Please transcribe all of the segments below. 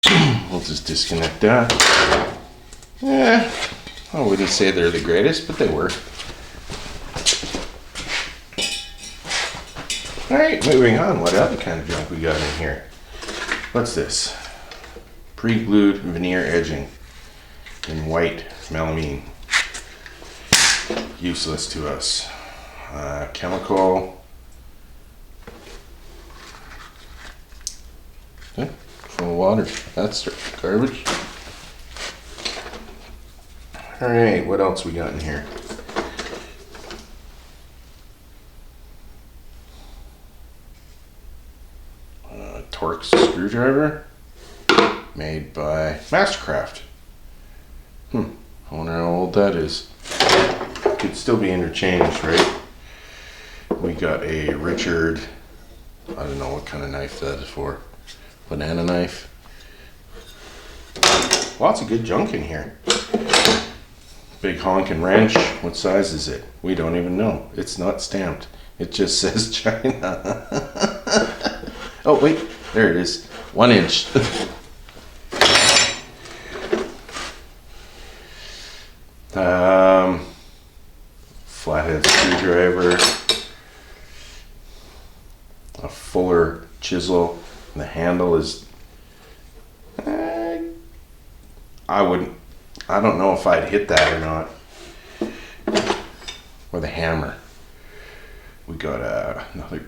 We'll just disconnect that. Yeah, I wouldn't say they're the greatest, but they were. Alright, moving on. What other kind of junk we got in here? What's this? Pre-glued veneer edging in white melamine. Useless to us. Chemical. Yeah, full of water. That's garbage. Alright, what else we got in here? Torx screwdriver made by Mastercraft. I wonder how old that is. Could still be interchanged, right? We got a Richard, I don't know what kind of knife that is for. Banana knife. Lots of good junk in here. Big honkin' wrench. What size is it? We don't even know. It's not stamped. It just says China. Oh wait, there it is. 1 inch. Flathead screwdriver. A Fuller chisel. The handle is. I don't know if I'd hit that or not. Or the hammer. We got another.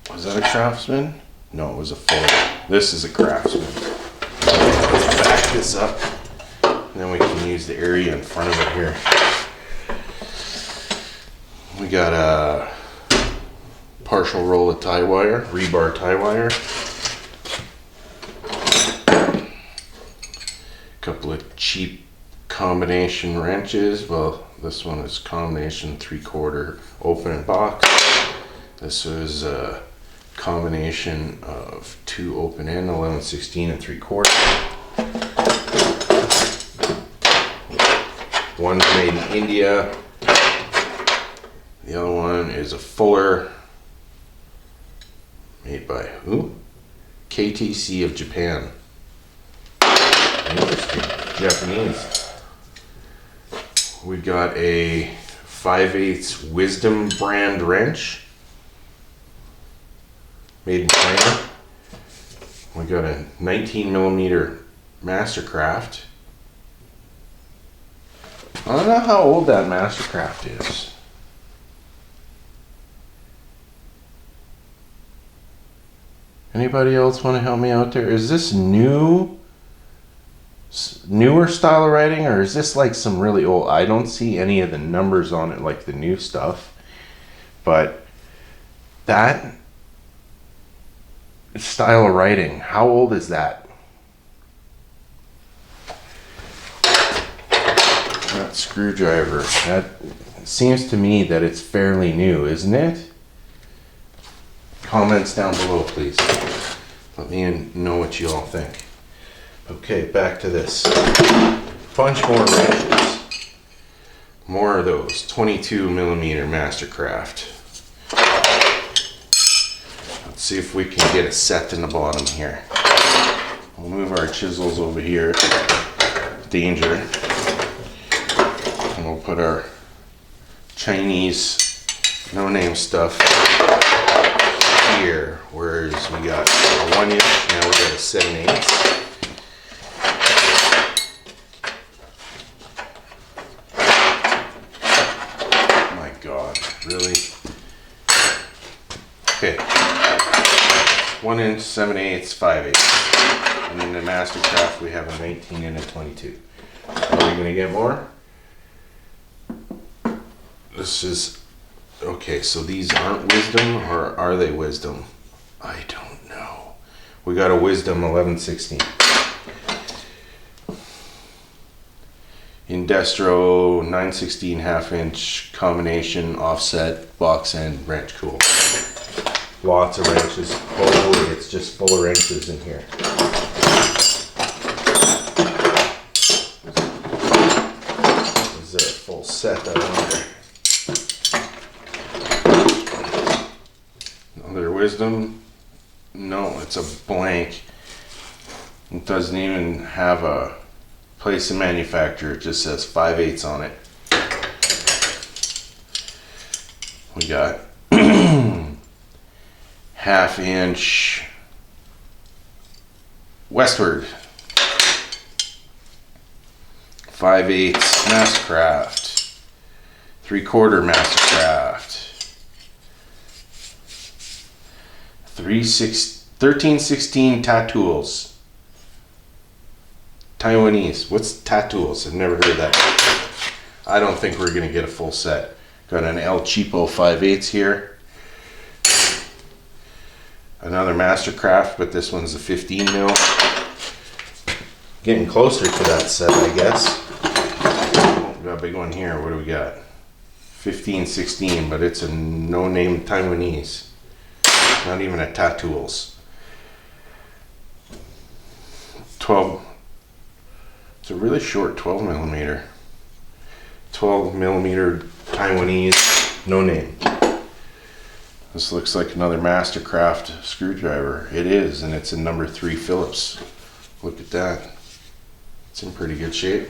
Was that a Craftsman? No, it was a Fuller. This is a Craftsman. Back this up. And then we can use the area in front of it here. We got a partial roll of tie wire, rebar tie wire. Couple of cheap combination wrenches. Well, this one is combination 3/4 open and box. This was a combination of 2 open end, 11/16 and 3/4. One's made in India. The other one is a Fuller made by who? KTC of Japan. Interesting. Japanese. We got a 5/8 Wisdom brand wrench made in China. We got a 19mm Mastercraft. I don't know how old that Mastercraft is. Anybody else want to help me out there? Is this newer style of writing, or is this like some really old? I don't see any of the numbers on it like the new stuff, but that style of writing, how old is that? That screwdriver, that seems to me that it's fairly new, isn't it? Comments down below, please. Let me know what you all think. Okay, back to this. Bunch more wrenches. More of those 22mm Mastercraft. Let's see if we can get a set in the bottom here. We'll move our chisels over here. Danger. And we'll put our Chinese no-name stuff here. Whereas we got a 1 inch, now we got a 7/8. My God, really? Okay. 1 inch, 7/8, 5/8. And in the Mastercraft we have a 19 and a 22. Are we gonna get more? This is, okay, so these aren't Wisdom, or are they Wisdom? I don't know. We got a Wisdom 11/16. Indestro 9/16 1/2 combination offset box end wrench. Cool. Lots of wrenches. Holy, it's just full of wrenches in here. Is it a full set? I wonder. Another Wisdom. No, it's a blank It doesn't even have a place of manufacture. It just says 5/8 on it. We got 1/2 inch Westward, 5/8 Mastercraft, 3/4 Mastercraft, 1316 Tatools. Taiwanese. What's Tatools? I've never heard that. I don't think we're gonna get a full set. Got an El Cheapo 5/8 here. Another Mastercraft, but this one's a 15 mil. Getting closer to that set, I guess. We got a big one here. What do we got? 1516, but it's a no-name Taiwanese. Not even a Tatools. 12. It's a really short 12 millimeter. 12 millimeter Taiwanese, no name. This looks like another Mastercraft screwdriver. It is, and it's a number 3 Phillips. Look at that. It's in pretty good shape.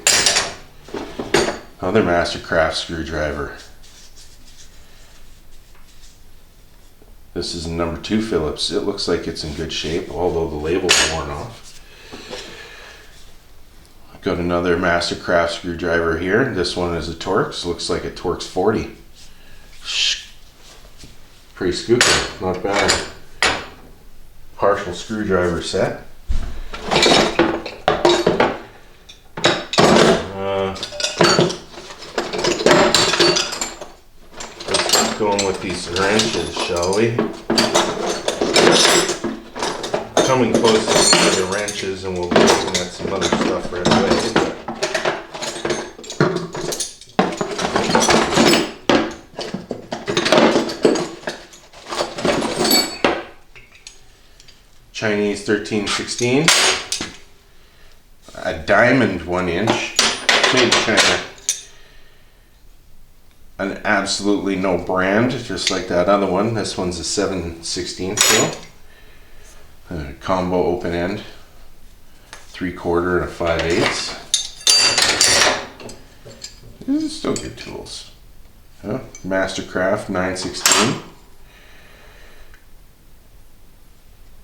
Another Mastercraft screwdriver. This is a number 2 Phillips. It looks like it's in good shape, although the label's worn off. I've got another Mastercraft screwdriver here. This one is a Torx. Looks like a Torx 40. Pretty scoopy, not bad. Partial screwdriver set. Let's keep going with these wrenches, shall we? Coming close to the wrenches, and we'll be looking at some other stuff right away. Chinese 1316, a diamond 1 inch, made in China. An absolutely no brand, just like that other one. This one's a 7/16 still. A combo open end, 3/4 and a 5/8. These are still good tools. Mastercraft 916.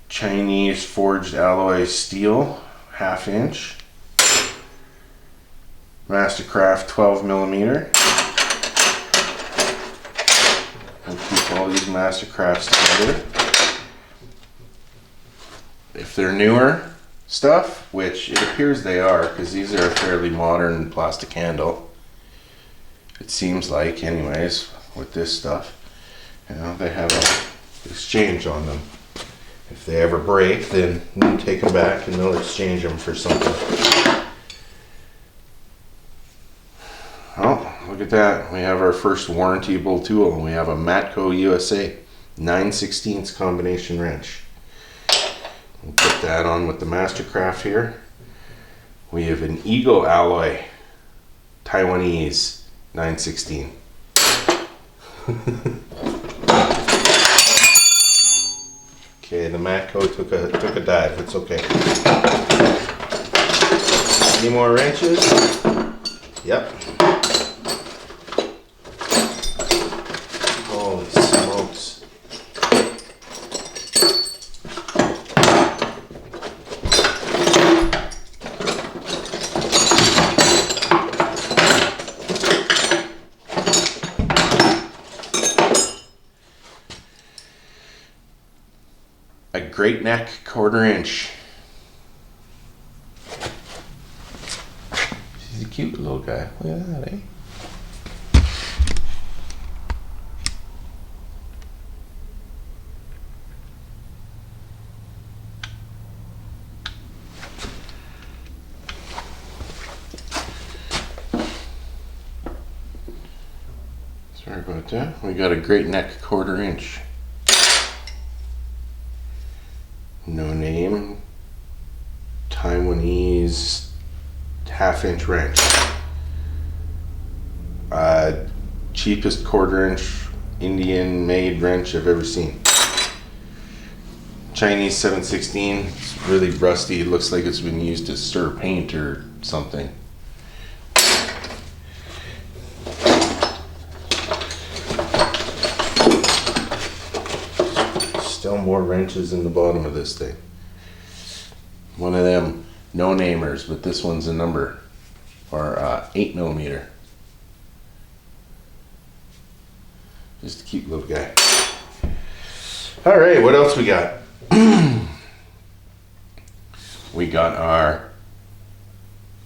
Chinese forged alloy steel, 1/2 inch. Mastercraft 12 millimeter. We'll keep all these Mastercrafts together. If they're newer stuff, which it appears they are, because these are a fairly modern plastic handle. It seems like, anyways, with this stuff. You know, they have an exchange on them. If they ever break, then you take them back and they'll exchange them for something. Oh, look at that. We have our first warrantyable tool. We have a Matco USA 9/16 combination wrench. We'll put that on with the Mastercraft here. We have an Eagle alloy Taiwanese 9/16. Okay, the Matco took a dive. It's okay. Any more wrenches? Yep. Holy smokes. A Great Neck 1/4 inch. He's a cute little guy. Look at that, eh? Sorry about that. We got a Great Neck 1/4 inch. No name. Taiwanese 1/2 inch wrench. Cheapest 1/4 inch Indian made wrench I've ever seen. Chinese 716. It's really rusty. It looks like it's been used to stir paint or something. Still more wrenches in the bottom of this thing. One of them no-namers, but this one's a number, or 8mm. Just a cute little guy. All right, what else we got? We got our,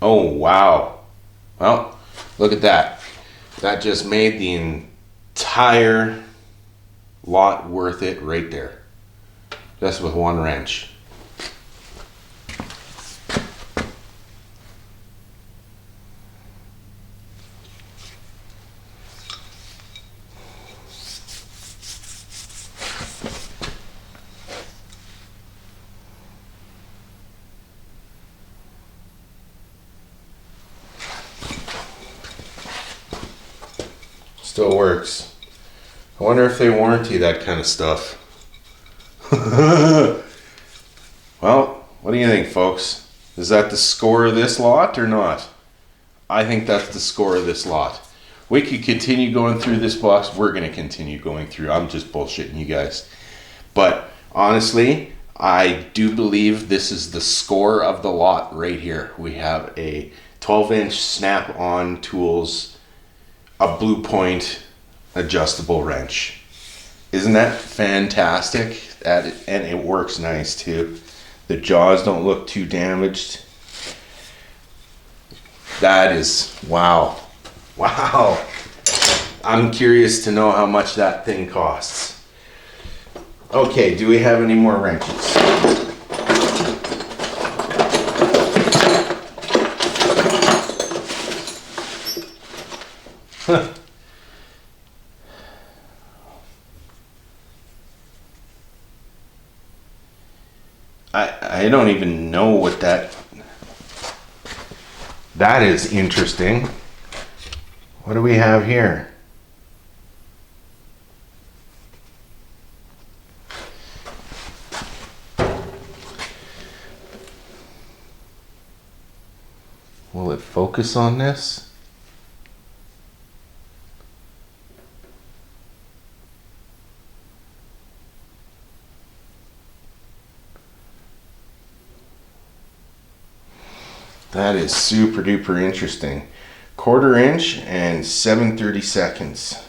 oh wow. Well, look at that. That just made the entire lot worth it right there. Just with one wrench. Still works. I wonder if they warranty that kind of stuff. Well, what do you think, folks? Is that the score of this lot or not? I think that's the score of this lot. We could continue going through this box. We're going to continue going through. I'm just bullshitting you guys. But honestly, I do believe this is the score of the lot right here. We have a 12-inch Snap-on Tools, a Blue Point adjustable wrench. Isn't that fantastic? And it works nice too. The jaws don't look too damaged. That is, wow. Wow. I'm curious to know how much that thing costs. Okay, do we have any more wrenches? Huh. I don't even know what that is interesting. What do we have here? Will it focus on this? That is super duper interesting. 1/4 inch and 7/32.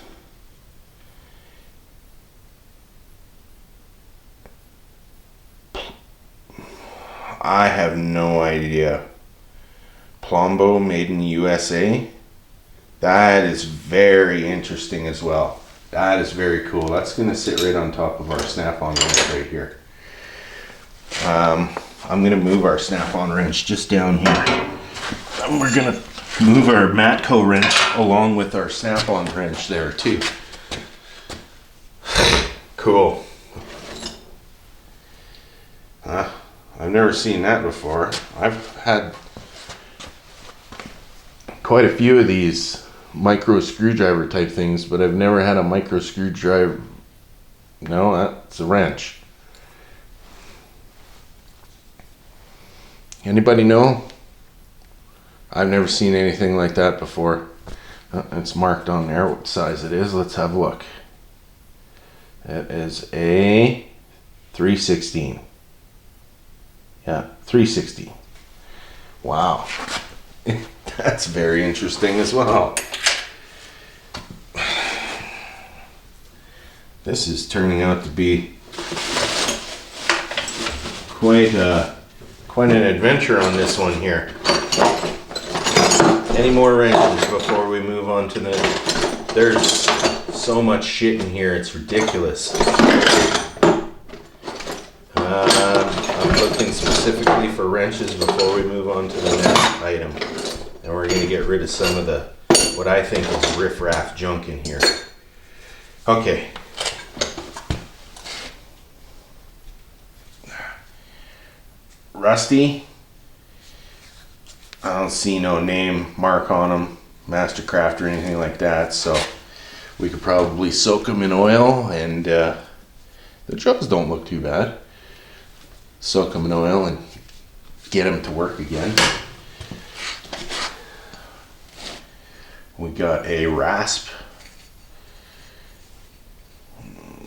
I have no idea. Plombo, made in USA. That is very interesting as well. That is very cool. That's going to sit right on top of our Snap-on wrench right here. I'm going to move our Snap-on wrench just down here. And we're going to move our Matco wrench along with our Snap-on wrench there too. Cool. I've never seen that before. I've had quite a few of these micro screwdriver type things, but I've never had a micro screwdriver. No, that's a wrench. Anybody know? I've never seen anything like that before. It's marked on there what size it is. Let's have a look. It is a 3/16. Yeah, 3/16. Wow. That's very interesting as well. This is turning out to be quite an adventure on this one here. Any more wrenches before we move on to the... There's so much shit in here, it's ridiculous. I'm looking specifically for wrenches before we move on to the next item. And we're going to get rid of some of the, what I think is riff-raff junk in here. Okay. Rusty. I don't see no name mark on them, Mastercraft or anything like that, so we could probably soak them in oil, and the jaws don't look too bad. soak them in oil and get them to work again. We got a rasp.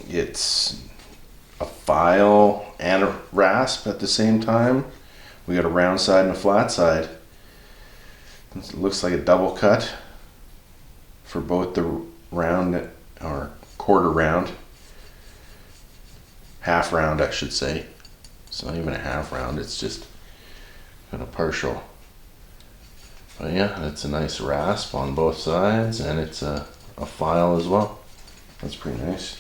It's a file and a rasp at the same time. We got a round side and a flat side. It looks like a double cut for both the round or quarter round, half round I should say. It's not even a half round, it's just kind of partial. But yeah, it's a nice rasp on both sides, and it's a file as well. That's pretty nice.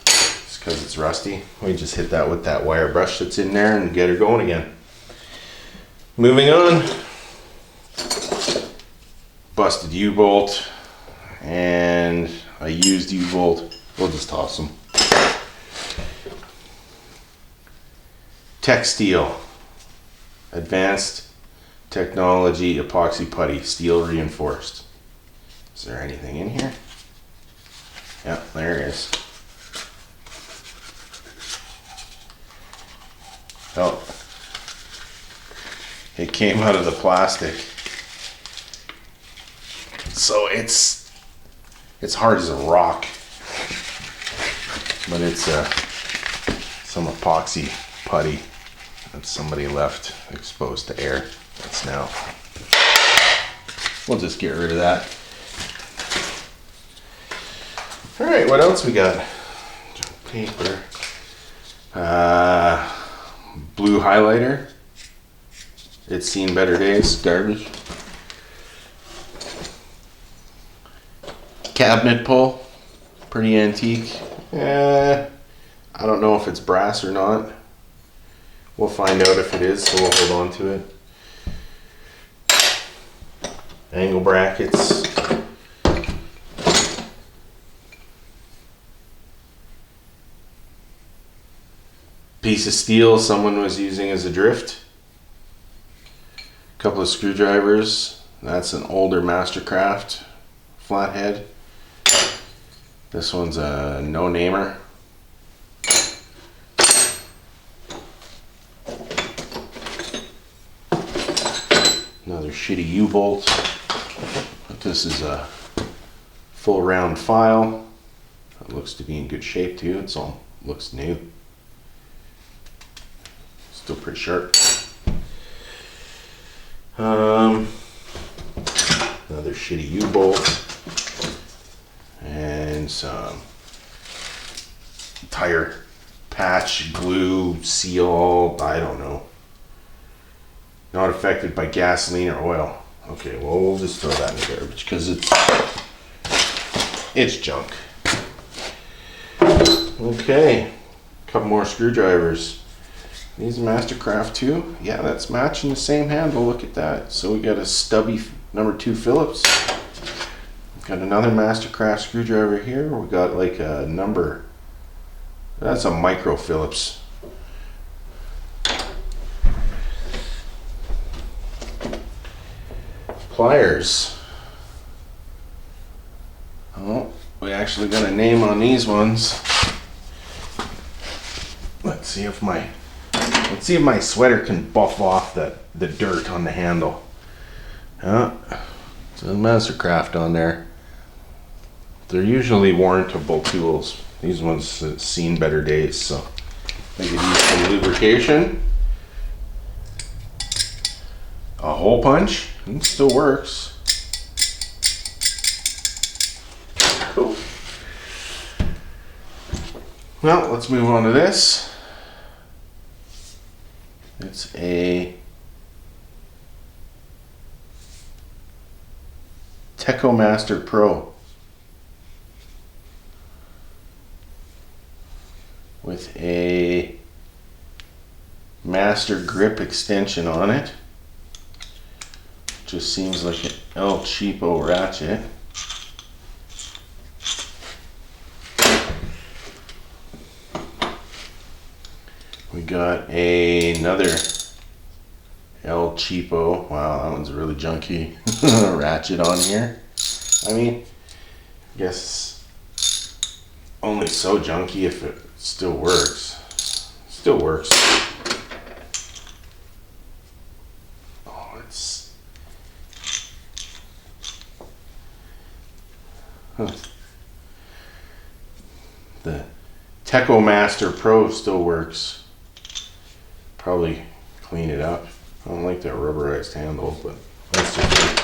Just because it's rusty, we just hit that with that wire brush that's in there and get her going again. Moving on. Busted U-bolt and a used U-bolt. We'll just toss them. Texsteel. Advanced Technology epoxy putty, steel reinforced. Is there anything in here? Yeah, there is. Oh, it came out of the plastic, so it's hard as a rock, but it's some epoxy putty that somebody left exposed to air. That's now. We'll just get rid of that. All right, what else we got? Paper. Blue highlighter. It's seen better days. Garbage. Cabinet pull. Pretty antique. I don't know if it's brass or not. We'll find out if it is, so we'll hold on to it. Angle brackets. Piece of steel someone was using as a drift. Couple of screwdrivers. That's an older Mastercraft flathead. This one's a no-namer. Another shitty U-bolt. But this is a full round file. It looks to be in good shape too. It's all looks new. Still pretty sharp. Another shitty U-bolt. And some tire patch, glue, seal, I don't know. Not affected by gasoline or oil. Okay, well, we'll just throw that in the garbage because it's junk. Okay, a couple more screwdrivers. These Mastercraft too. Yeah, that's matching the same handle. Look at that. So we got a stubby number 2 Phillips. Got another Mastercraft screwdriver here. We got like a number. That's a micro Phillips. Pliers. Oh, we actually got a name on these ones. Let's see if my sweater can buff off the dirt on the handle. Yeah, it's a Mastercraft on there. They're usually warrantable tools. These ones seen better days, so they could use some lubrication. A hole punch. It still works. Cool. Well, let's move on to this. It's a Techomaster Pro with a master grip extension on it. Just seems like an El Cheapo ratchet. We got another El Cheapo. Wow, that one's really junky. Ratchet on here. I mean, I guess only so junky if it still works. Still works. The Techo Master Pro still works. Probably clean it up. I don't like that rubberized handle, but that's just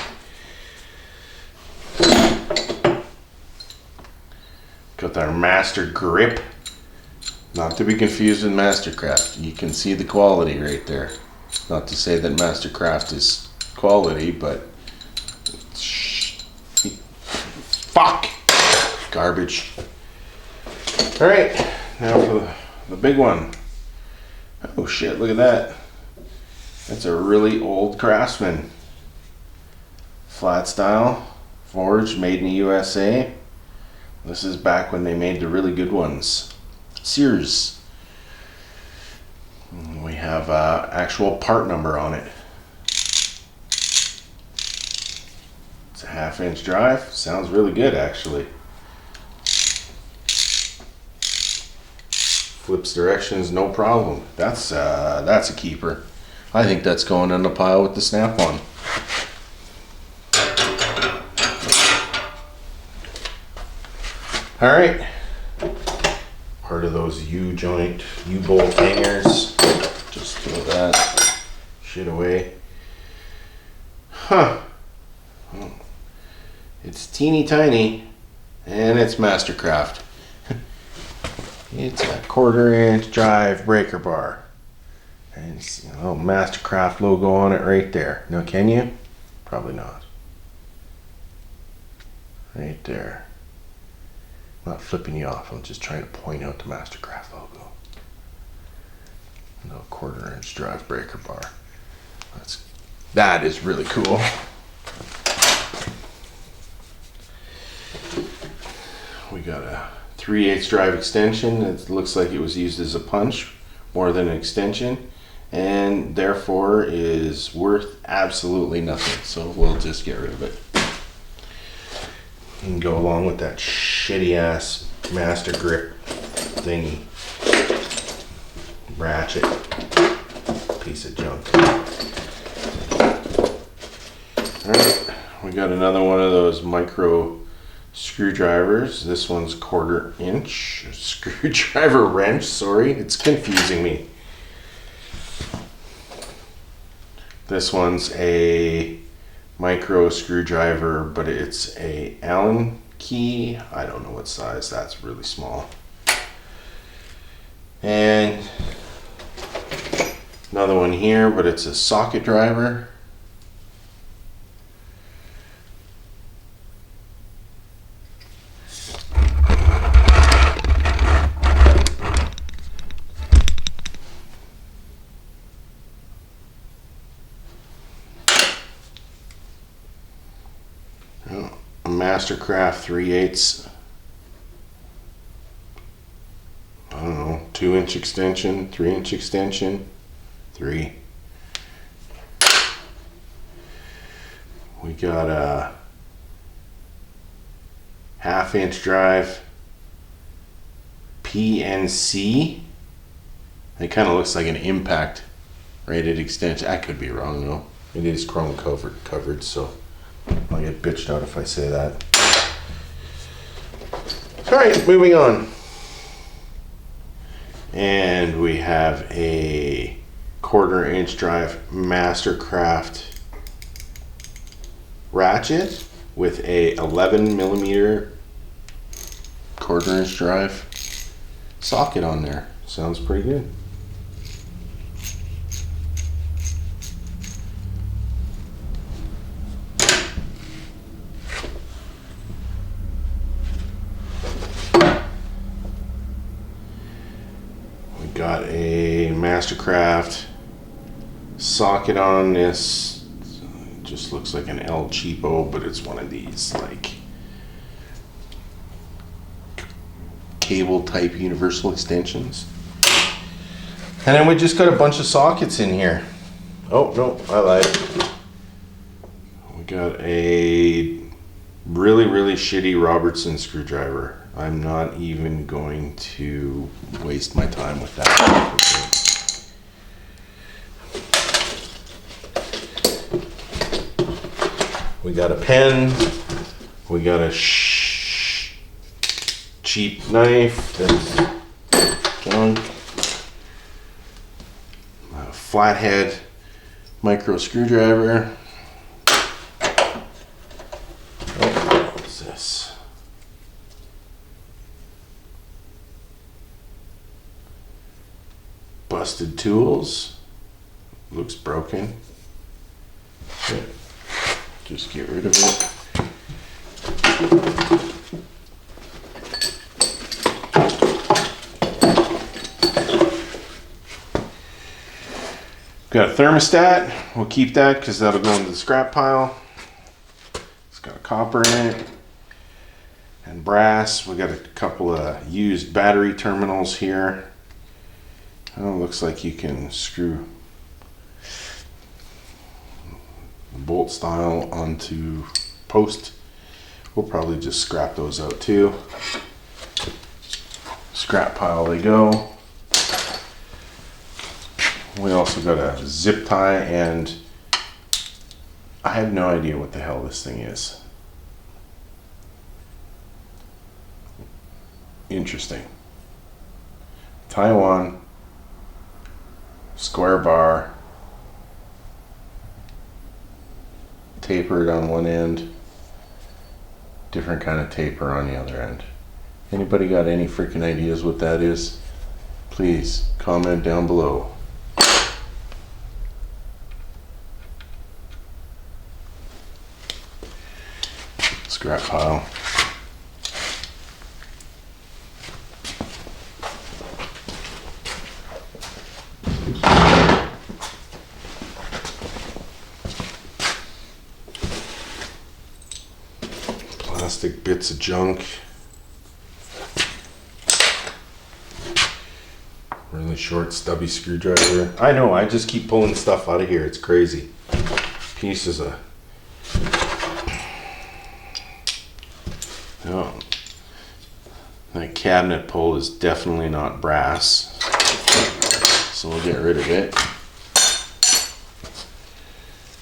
it. Got our Master Grip. Not to be confused with Mastercraft. You can see the quality right there. Not to say that Mastercraft is quality, but fuck! Garbage. Alright, now for the big one. Oh shit, look at that. That's a really old Craftsman. Flat style, forged, made in the USA. This is back when they made the really good ones. Sears. We have actual part number on it. It's a 1/2-inch drive. Sounds really good actually. Flips directions, no problem. That's a keeper. I think that's going in the pile with the Snap-on. All right. Part of those U-joint, U-bolt hangers. Just throw that shit away. Huh. It's teeny tiny, and it's Mastercraft. It's a 1/4-inch drive breaker bar. And it's a little Mastercraft logo on it right there. Now can you? Probably not. Right there. I'm not flipping you off, I'm just trying to point out the Mastercraft logo. No 1/4-inch drive breaker bar. That is really cool. We got a 3/8 drive extension. It looks like it was used as a punch more than an extension, and therefore is worth absolutely nothing. So we'll just get rid of it. And go along with that shitty ass Master Grip thingy. Ratchet. Piece of junk. Alright, we got another one of those micro screwdrivers. This one's 1/4-inch screwdriver wrench. Sorry, it's confusing me. This one's a micro screwdriver, but it's a Allen key. I don't know what size. That's really small. And another one here, but it's a socket driver. A Mastercraft 3/8, I don't know, 2-inch extension, 3-inch extension, 3. We got a 1/2-inch drive PNC. It kind of looks like an impact rated extension. I could be wrong though. It is chrome covered, so I'll get bitched out if I say that. Alright, moving on. And we have a 1/4-inch drive Mastercraft ratchet with a 11mm 1/4-inch drive socket on there. Sounds pretty good. Got a Mastercraft socket on this. It just looks like an El Cheapo, but it's one of these like cable type universal extensions. And then we just got a bunch of sockets in here. Oh no, I lied. We got a really shitty Robertson screwdriver. I'm not even going to waste my time with that. We got a pen. We got a cheap knife that's junk. A flathead micro screwdriver. Oh, what's this? Busted tools. Looks broken. Okay. Just get rid of it. Got a thermostat. We'll keep that because that'll go into the scrap pile. It's got a copper in it and brass. We got a couple of used battery terminals here. Oh, looks like you can screw the bolt style onto post. We'll probably just scrap those out too. Scrap pile they go. We also got a zip tie, and I have no idea what the hell this thing is. Interesting. Taiwan square bar, tapered on one end, different kind of taper on the other end. Anybody got any freaking ideas what that is? Please comment down below. Scrap pile. Plastic bits of junk. Really short stubby screwdriver. I know, I just keep pulling stuff out of here. It's crazy. Pieces of... Oh, that cabinet pull is definitely not brass, so we'll get rid of it.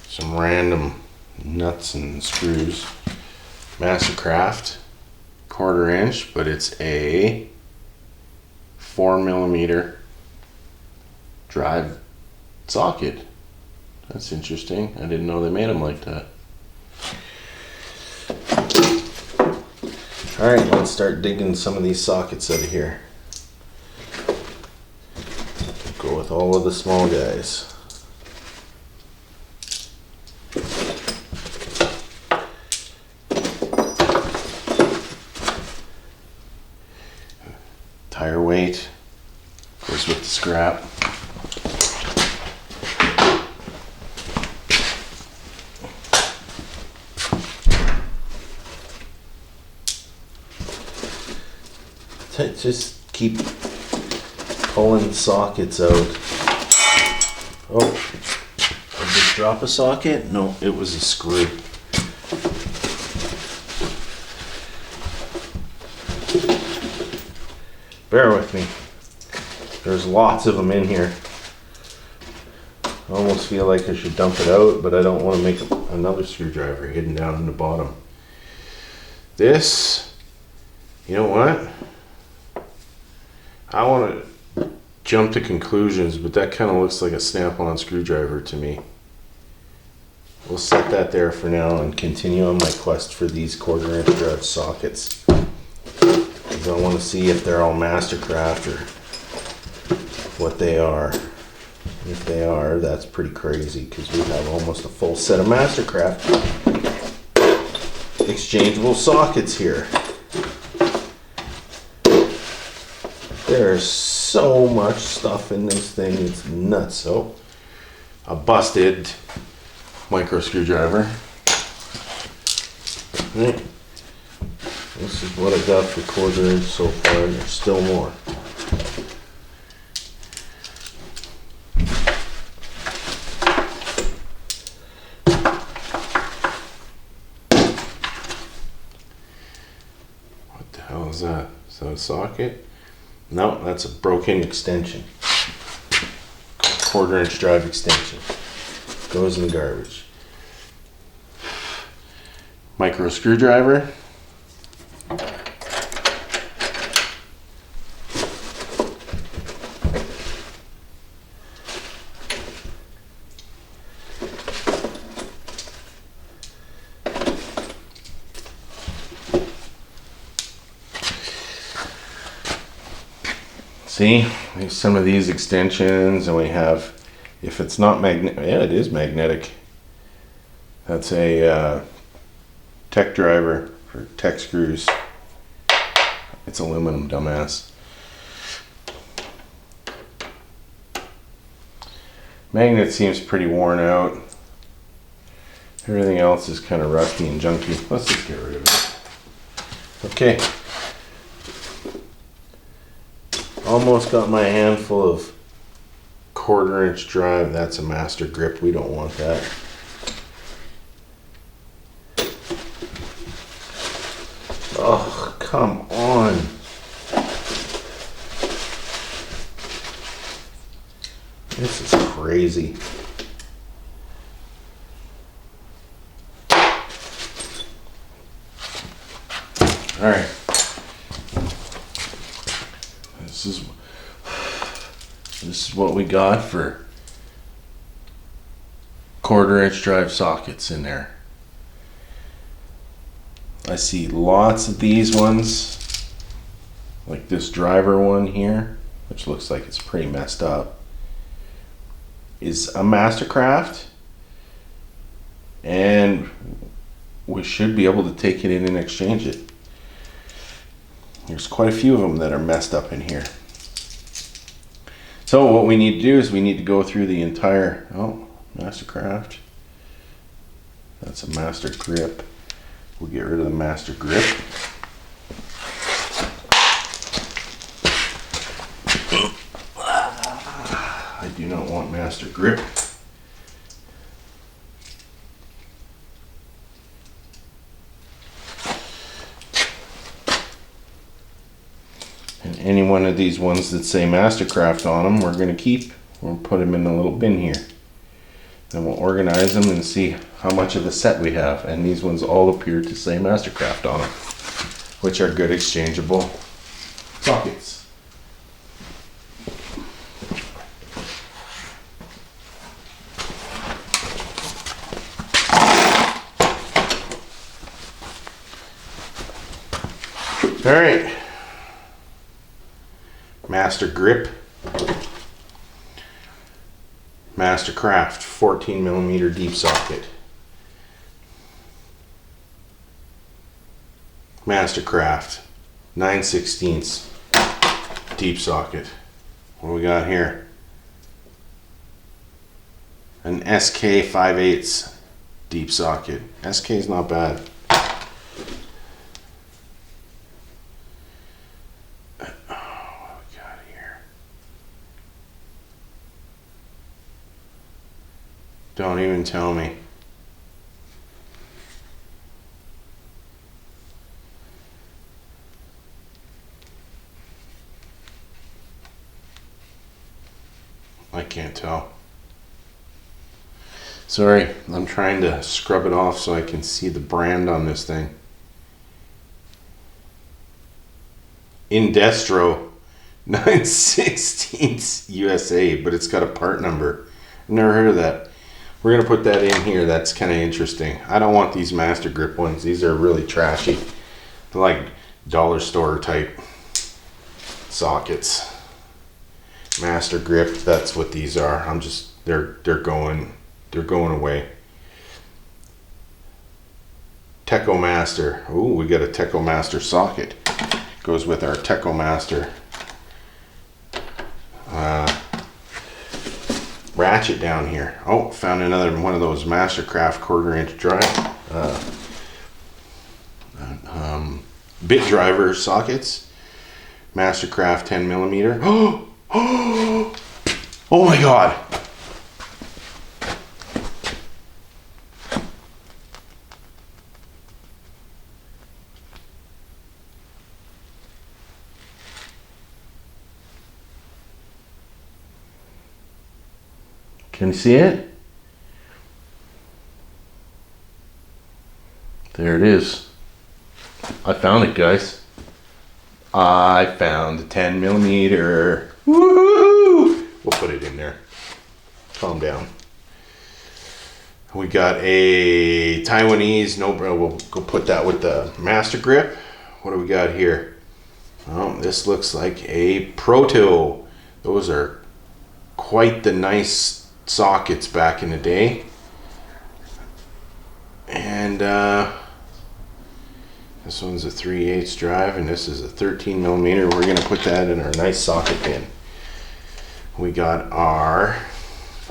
Some random nuts and screws. Mastercraft, 1/4 inch, but it's a 4mm drive socket. That's interesting. I didn't know they made them like that. All right, let's start digging some of these sockets out of here. Go with all of the small guys. Tire weight goes with the scrap. Just keep pulling sockets out. Oh, did I drop a socket? No, it was a screw. Bear with me. There's lots of them in here. I almost feel like I should dump it out, but I don't want to make another screwdriver hidden down in the bottom. This, you know what? I want to jump to conclusions, but that kind of looks like a snap-on screwdriver to me. We'll set that there for now and continue on my quest for these 1/4 inch drive sockets. Because I want to see if they're all Mastercraft or what they are. If they are, that's pretty crazy because we have almost a full set of Mastercraft exchangeable sockets here. There's so much stuff in this thing, it's nuts. So, a busted micro screwdriver. Right. This is what I got for 1/4 inch so far, and there's still more. What the hell is that? Is that a socket? No, that's a broken extension. 1/4 inch drive extension. Goes in the garbage. Micro screwdriver. See, there's some of these extensions, and we have, if it's not magnetic, yeah, it is magnetic. That's a tech driver for tech screws. It's aluminum, dumbass. Magnet seems pretty worn out. Everything else is kind of rusty and junky. Let's just get rid of it. Okay. Almost got my handful of 1/4 inch drive. That's a master grip. We don't want that. Oh, come on. This is crazy. All right. This is what we got for 1/4 inch drive sockets in there. I see lots of these ones, like this driver one here, which looks like it's pretty messed up, is a Mastercraft, and we should be able to take it in and exchange it. There's quite a few of them that are messed up in here. So what we need to do is we need to go through the entire, oh, Mastercraft. That's a master grip. We'll get rid of the master grip. I do not want master grip. And any one of these ones that say Mastercraft on them, we're going to keep. We'll put them in a little bin here. Then we'll organize them and see how much of a set we have. And these ones all appear to say Mastercraft on them, which are good exchangeable sockets. All right. Master grip, Mastercraft 14mm deep socket, Mastercraft 9/16 deep socket. What do we got here? An SK 5/8 deep socket. SK is not bad. Don't even tell me. I can't tell. Sorry, I'm trying to scrub it off so I can see the brand on this thing. Indestro 9/16 USA, but it's got a part number. I've never heard of that. We're going to put that in here. That's kind of interesting. I don't want these master grip ones. These are really trashy. They're like dollar store type sockets. Master grip, that's what these are. They're going away. Techo Master. Ooh, we got a Techo Master socket. Goes with our Techo Master ratchet down here. Oh, found another one of those Mastercraft 1/4 inch drive bit driver sockets. Mastercraft 10mm. Oh my god. Can you see it? There it is. I found it, guys. I found the 10mm. Woohoo! We'll put it in there. Calm down. We got a Taiwanese, we'll go put that with the master grip. What do we got here? Oh, this looks like a Proto. Those are quite the nice sockets back in the day. And this one's a 3/8 drive, and this is a 13mm. We're gonna put that in our nice socket bin. We got our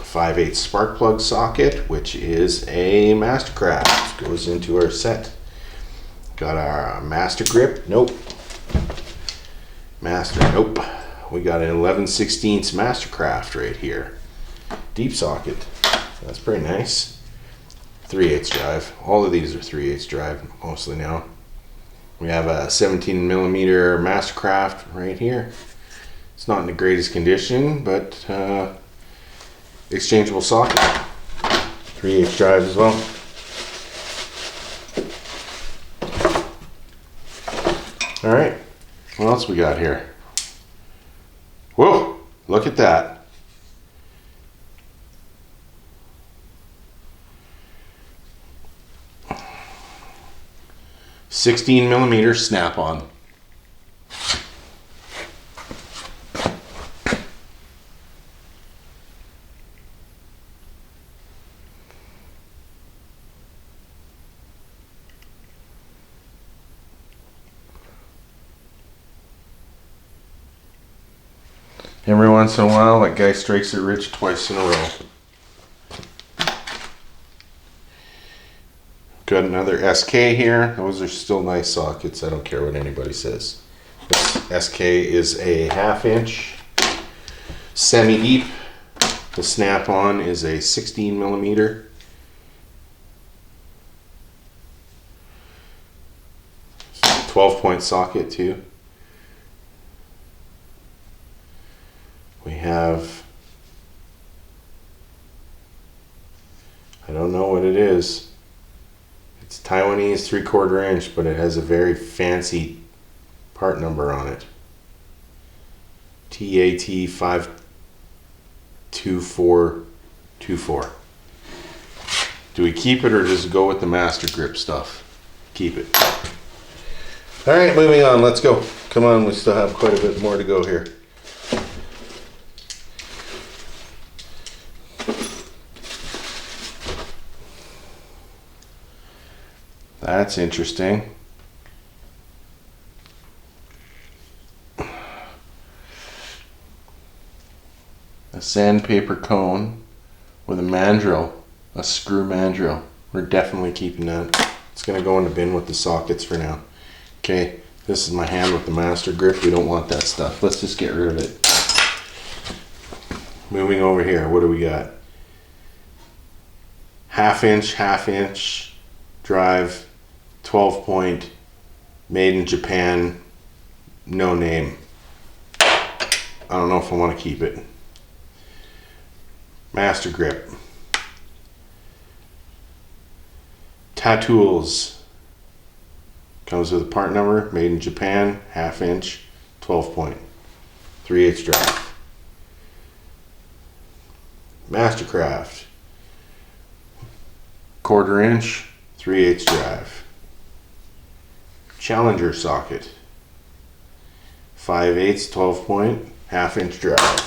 5/8 spark plug socket, which is a Mastercraft. Goes into our set. Got our Master Grip. Nope. Nope. We got an 11/16 Mastercraft right here. Deep socket. That's pretty nice. 3/8 drive. All of these are 3/8 drive mostly now. We have a 17mm Mastercraft right here. It's not in the greatest condition, but exchangeable socket. 3/8 drive as well. All right, what else we got here? Whoa, look at that. $16mm snap-on. Every once in a while, that guy strikes it rich twice in a row. Got another SK here. Those are still nice sockets. I don't care what anybody says. This SK is a 1/2" semi-deep. The snap-on is a 16mm. So 12-point socket too. We have, I don't know what it is. It's Taiwanese 3/4 inch, but it has a very fancy part number on it. TAT 52424. Do we keep it or just go with the Master Grip stuff? Keep it. All right, moving on. Let's go. Come on, we still have quite a bit more to go here. That's interesting. A sandpaper cone with a mandrel, a screw mandrel. We're definitely keeping that. It's gonna go in the bin with the sockets for now. Okay, this is my hand with the Master Grip. We don't want that stuff. Let's just get rid of it. Moving over here, what do we got? 1/2" drive, 12-point, made in Japan, no name. I don't know if I want to keep it. Master Grip. Tatools. Comes with a part number, made in Japan, 1/2", 12-point, 3/8 drive. Mastercraft. 1/4 inch, 3/8 drive. Challenger socket. 5/8, 12-point, 1/2" drive.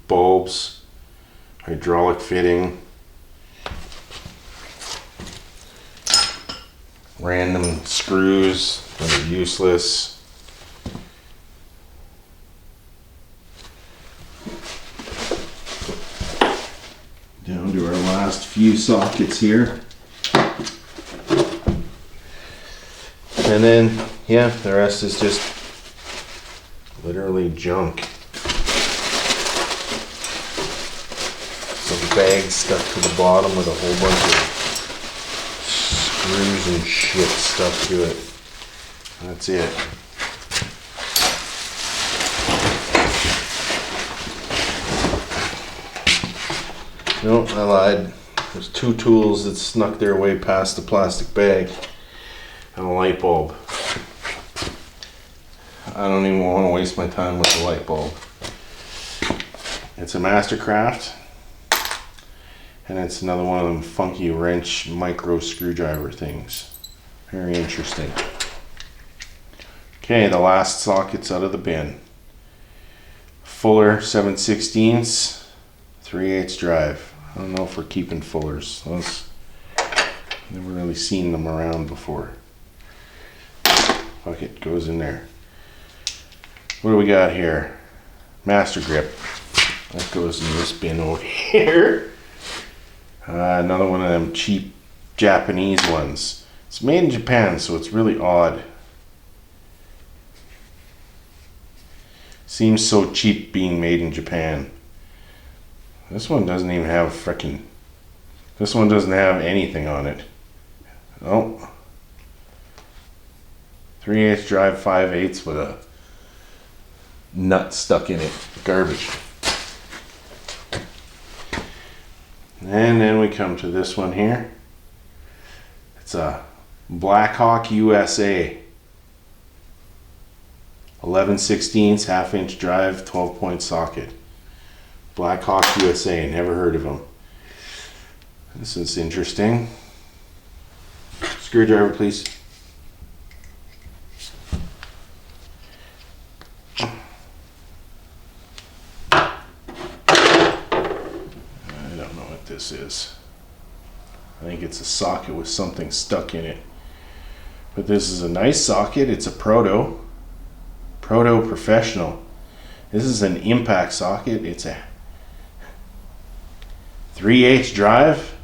Bulbs, hydraulic fitting, random screws that are useless. Down to our last few sockets here. And then, yeah, the rest is just literally junk. Some bags stuck to the bottom with a whole bunch of screws and shit stuck to it. That's it. No, I lied. There's 2 tools that snuck their way past the plastic bag and a light bulb. I don't even want to waste my time with the light bulb. It's a Mastercraft. And it's another one of them funky wrench micro screwdriver things. Very interesting. Okay, the last socket's out of the bin. Fuller 7/16, 3/8 drive. I don't know if we're keeping Fullers. Never really seen them around before. Fuck it, goes in there. What do we got here? Master Grip. That goes in this bin over here. Another one of them cheap Japanese ones. It's made in Japan, so it's really odd. Seems so cheap being made in Japan. This one doesn't even have frickin'. This one doesn't have anything on it. Oh. 3/8 drive, 5/8 with a nut stuck in it. Garbage. And then we come to this one here. It's a Blackhawk USA. 11/16, 1/2-inch drive, 12-point socket. Blackhawk USA, never heard of them. This is interesting. Screwdriver, please. I don't know what this is. I think it's a socket with something stuck in it. But this is a nice socket. It's a Proto Professional. This is an impact socket. It's a 3/8 drive,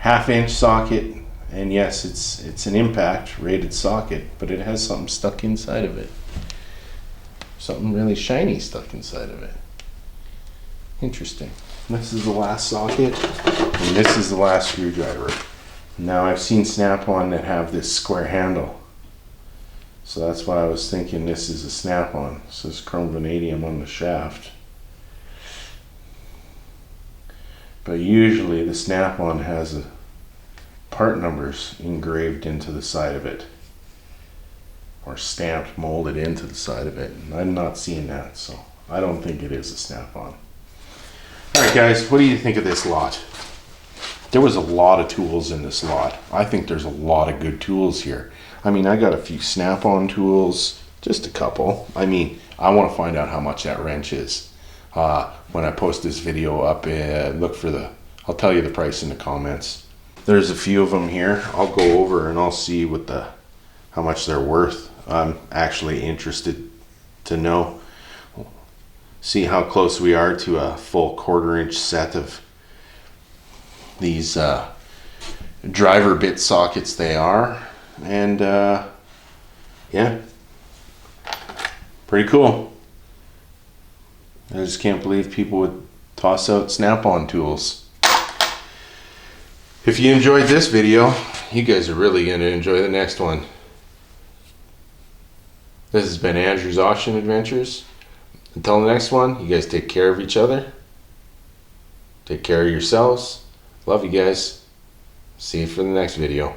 1/2-inch socket, and yes, it's an impact rated socket, but it has something stuck inside of it. Something really shiny stuck inside of it. Interesting. This is the last socket, and this is the last screwdriver. Now I've seen Snap-on that have this square handle. So that's why I was thinking this is a Snap-on. It says chrome vanadium on the shaft. But usually the Snap-on has part numbers engraved into the side of it. Or stamped, molded into the side of it. And I'm not seeing that, so I don't think it is a Snap-on. Alright guys, what do you think of this lot? There was a lot of tools in this lot. I think there's a lot of good tools here. I mean, I got a few Snap-on tools, just a couple. I mean, I want to find out how much that wrench is. When I post this video up, I'll tell you the price in the comments. There's a few of them here. I'll go over and I'll see how much they're worth. I'm actually interested to know. See how close we are to a full 1/4-inch set of these driver bit sockets they are. And yeah, pretty cool. I just can't believe people would toss out Snap-on tools. If you enjoyed this video, you guys are really going to enjoy the next one. This has been Andrew's Auction Adventures. Until the next one, you guys take care of each other. Take care of yourselves. Love you guys. See you for the next video.